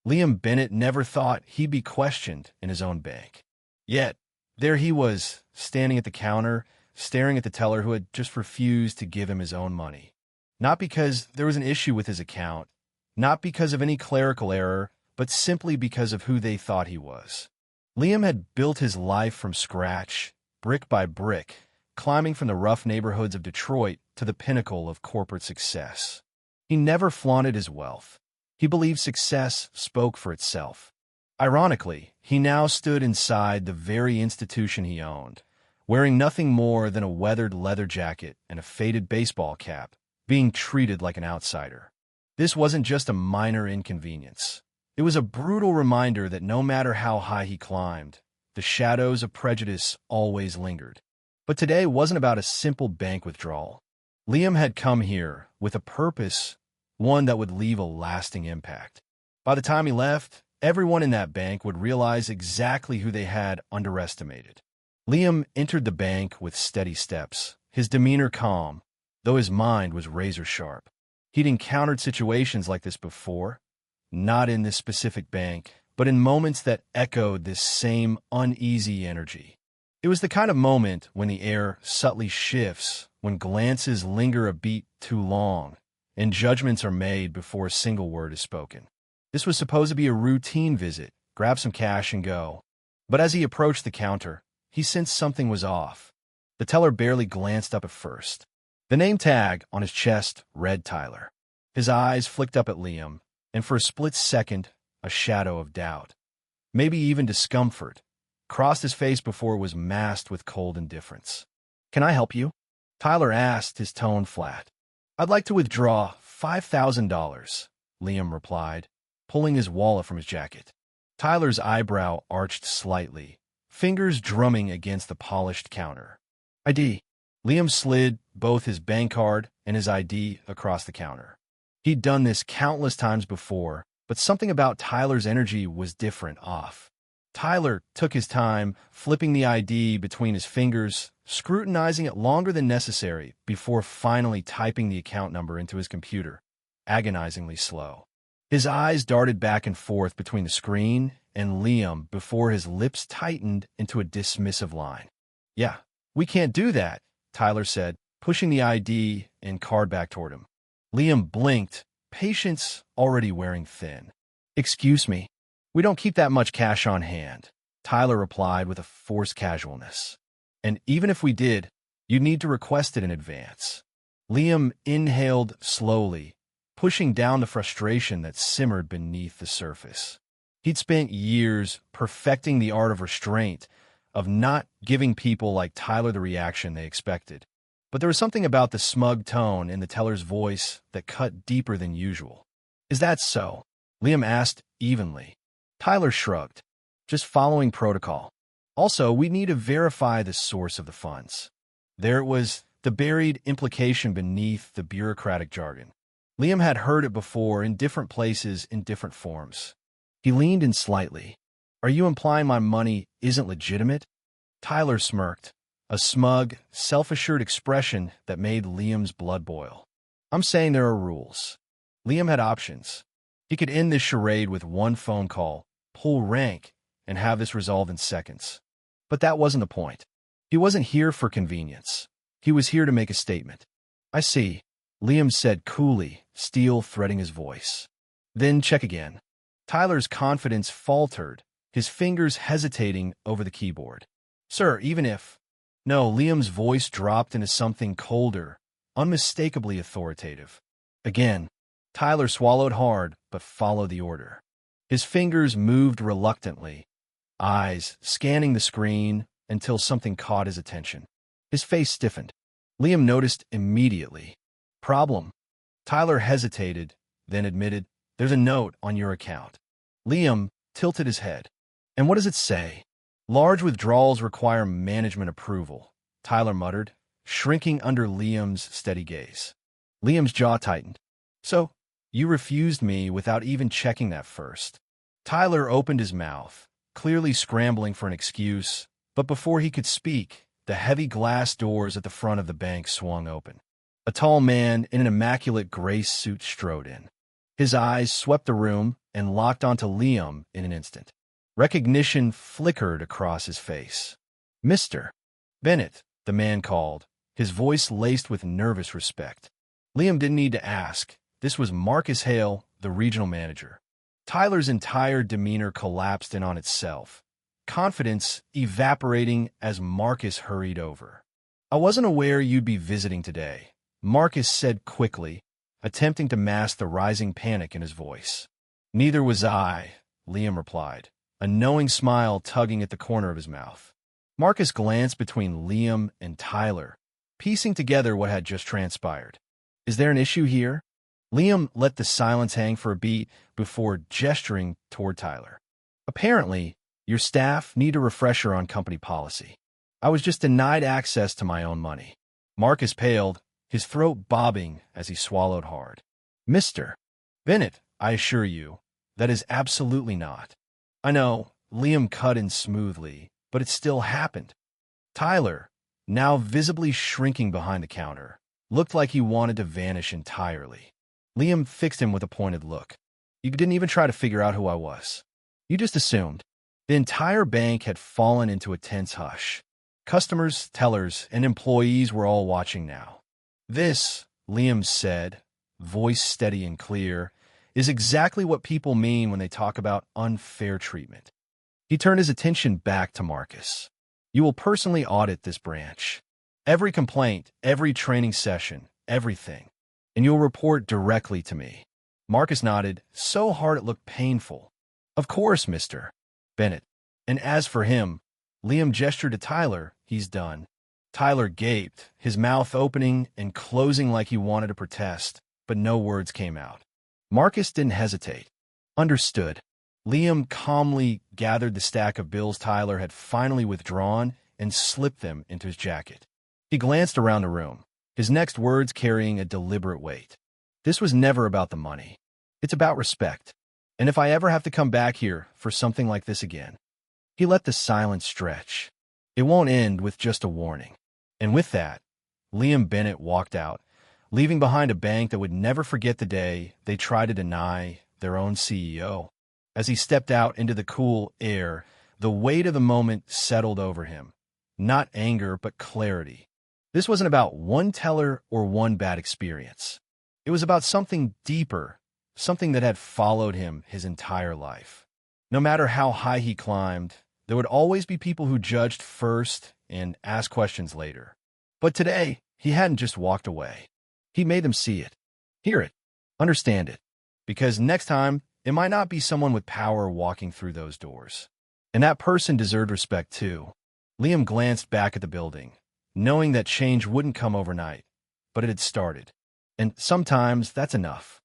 Liam Bennett never thought he'd be questioned in his own bank. Yet, there he was, standing at the counter, staring at the teller who had just refused to give him his own money. Not because there was an issue with his account, not because of any clerical error, but simply because of who they thought he was. Liam had built his life from scratch, brick by brick, climbing from the rough neighborhoods of Detroit to the pinnacle of corporate success. He never flaunted his wealth. He believed success spoke for itself. Ironically, he now stood inside the very institution he owned, wearing nothing more than a weathered leather jacket and a faded baseball cap, being treated like an outsider. This wasn't just a minor inconvenience. It was a brutal reminder that no matter how high he climbed, the shadows of prejudice always lingered. But today wasn't about a simple bank withdrawal. Liam had come here with a purpose, one that would leave a lasting impact. By the time he left, everyone in that bank would realize exactly who they had underestimated. Liam entered the bank with steady steps, his demeanor calm, though his mind was razor-sharp. He'd encountered situations like this before, not in this specific bank, but in moments that echoed this same uneasy energy. It was the kind of moment when the air subtly shifts, when glances linger a beat too long, and judgments are made before a single word is spoken. This was supposed to be a routine visit, grab some cash and go. But as he approached the counter, he sensed something was off. The teller barely glanced up at first. The name tag on his chest read Tyler. His eyes flicked up at Liam, and for a split second, a shadow of doubt, maybe even discomfort, crossed his face before it was masked with cold indifference. "Can I help you?" Tyler asked, his tone flat. "I'd like to withdraw $5,000, Liam replied, pulling his wallet from his jacket. Tyler's eyebrow arched slightly, fingers drumming against the polished counter. "ID." Liam slid both his bank card and his ID across the counter. He'd done this countless times before, but something about Tyler's energy was different off. Tyler took his time, flipping the ID between his fingers, scrutinizing it longer than necessary before finally typing the account number into his computer, agonizingly slow. His eyes darted back and forth between the screen and Liam before his lips tightened into a dismissive line. "Yeah, we can't do that," Tyler said, pushing the ID and card back toward him. Liam blinked, patience already wearing thin. "Excuse me, we don't keep that much cash on hand," Tyler replied with a forced casualness. "And even if we did, you'd need to request it in advance." Liam inhaled slowly, pushing down the frustration that simmered beneath the surface. He'd spent years perfecting the art of restraint, of not giving people like Tyler the reaction they expected. But there was something about the smug tone in the teller's voice that cut deeper than usual. "Is that so?" Liam asked evenly. Tyler shrugged. "Just following protocol. Also, we need to verify the source of the funds." There it was, the buried implication beneath the bureaucratic jargon. Liam had heard it before in different places in different forms. He leaned in slightly. "Are you implying my money isn't legitimate?" Tyler smirked, a smug, self-assured expression that made Liam's blood boil. "I'm saying there are rules." Liam had options. He could end this charade with one phone call, pull rank, and have this resolved in seconds. But that wasn't the point. He wasn't here for convenience. He was here to make a statement. "I see," Liam said coolly, steel threading his voice. "Then check again." Tyler's confidence faltered, his fingers hesitating over the keyboard. "Sir, even if—" No, Liam's voice dropped into something colder, unmistakably authoritative. Again, Tyler swallowed hard, but followed the order. His fingers moved reluctantly, eyes scanning the screen until something caught his attention. His face stiffened. Liam noticed immediately. "Problem." Tyler hesitated, then admitted, "There's a note on your account." Liam tilted his head. "And what does it say?" "Large withdrawals require management approval," Tyler muttered, shrinking under Liam's steady gaze. Liam's jaw tightened. "So, you refused me without even checking that first." Tyler opened his mouth, clearly scrambling for an excuse, but before he could speak, the heavy glass doors at the front of the bank swung open. A tall man in an immaculate gray suit strode in. His eyes swept the room and locked onto Liam in an instant. Recognition flickered across his face. "Mr. Bennett," the man called, his voice laced with nervous respect. Liam didn't need to ask. This was Marcus Hale, the regional manager. Tyler's entire demeanor collapsed in on itself, confidence evaporating as Marcus hurried over. "I wasn't aware you'd be visiting today," Marcus said quickly, attempting to mask the rising panic in his voice. "Neither was I," Liam replied, a knowing smile tugging at the corner of his mouth. Marcus glanced between Liam and Tyler, piecing together what had just transpired. "Is there an issue here?" Liam let the silence hang for a beat before gesturing toward Tyler. "Apparently, your staff need a refresher on company policy. I was just denied access to my own money." Marcus paled, his throat bobbing as he swallowed hard. "Mr. Bennett, I assure you, that is absolutely not." "I know," Liam cut in smoothly, "but it still happened." Tyler, now visibly shrinking behind the counter, looked like he wanted to vanish entirely. Liam fixed him with a pointed look. "You didn't even try to figure out who I was. You just assumed." The entire bank had fallen into a tense hush. Customers, tellers, and employees were all watching now. "This," Liam said, voice steady and clear, "is exactly what people mean when they talk about unfair treatment." He turned his attention back to Marcus. "You will personally audit this branch. Every complaint, every training session, everything. And you'll report directly to me." Marcus nodded, so hard it looked painful. "Of course, Mr. Bennett." And as for him, Liam gestured to Tyler. "He's done." Tyler gaped, his mouth opening and closing like he wanted to protest, but no words came out. Marcus didn't hesitate. "Understood." Liam calmly gathered the stack of bills Tyler had finally withdrawn and slipped them into his jacket. He glanced around the room, his next words carrying a deliberate weight. "This was never about the money. It's about respect. And if I ever have to come back here for something like this again..." He let the silence stretch. "It won't end with just a warning." And with that, Liam Bennett walked out, leaving behind a bank that would never forget the day they tried to deny their own CEO. As he stepped out into the cool air, the weight of the moment settled over him. Not anger, but clarity. This wasn't about one teller or one bad experience. It was about something deeper, something that had followed him his entire life. No matter how high he climbed, there would always be people who judged first and asked questions later. But today, he hadn't just walked away. He made them see it, hear it, understand it. Because next time, it might not be someone with power walking through those doors. And that person deserved respect too. Liam glanced back at the building, knowing that change wouldn't come overnight, but it had started. And sometimes that's enough.